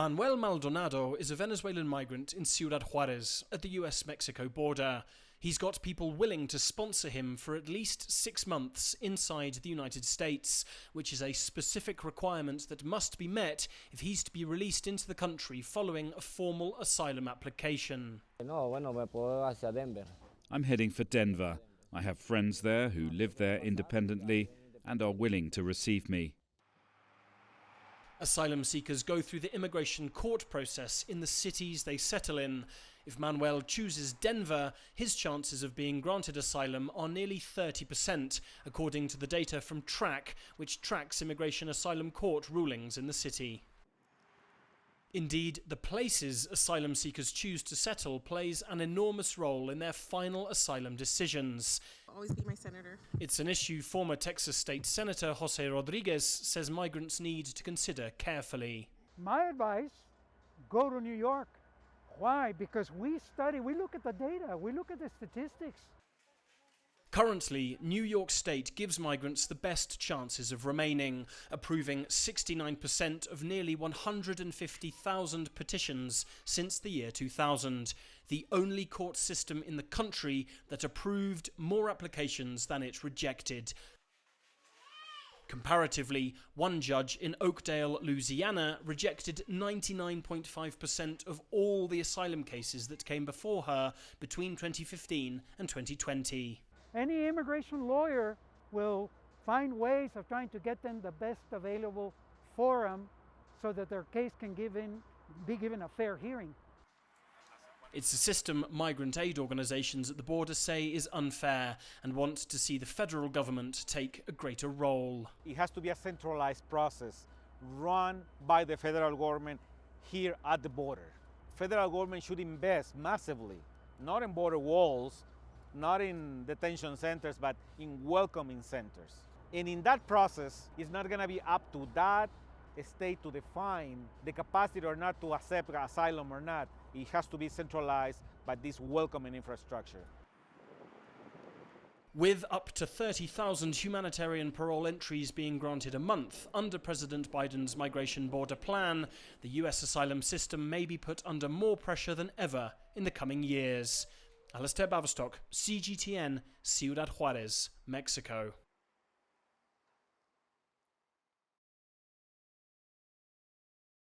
Manuel Maldonado is a Venezuelan migrant in Ciudad Juarez at the US-Mexico border. He's got people willing to sponsor him for at least 6 months inside the United States, which is a specific requirement that must be met if he's to be released into the country following a formal asylum application. I'm heading for Denver. I have friends there who live there independently and are willing to receive me. Asylum seekers go through the immigration court process in the cities they settle in. If Manuel chooses Denver, his chances of being granted asylum are nearly 30%, according to the data from TRAC, which tracks immigration asylum court rulings in the city. Indeed, the places asylum seekers choose to settle plays an enormous role in their final asylum decisions. Always be my senator. It's an issue former Texas State Senator Jose Rodriguez says migrants need to consider carefully. My advice, go to New York. Why? Because we look at the data, we look at the statistics. Currently, New York State gives migrants the best chances of remaining, approving 69% of nearly 150,000 petitions since the year 2000, the only court system in the country that approved more applications than it rejected. Comparatively, one judge in Oakdale, Louisiana, rejected 99.5% of all the asylum cases that came before her between 2015 and 2020. Any immigration lawyer will find ways of trying to get them the best available forum so that their case can be given a fair hearing. It's a system migrant aid organisations at the border say is unfair and want to see the federal government take a greater role. It has to be a centralised process run by the federal government here at the border. Federal government should invest massively, not in border walls, not in detention centers, but in welcoming centers. And in that process, it's not going to be up to that state to define the capacity or not to accept asylum or not. It has to be centralized by this welcoming infrastructure. With up to 30,000 humanitarian parole entries being granted a month under President Biden's migration border plan, the US asylum system may be put under more pressure than ever in the coming years. Alistair Baverstock, CGTN, Ciudad Juarez, Mexico.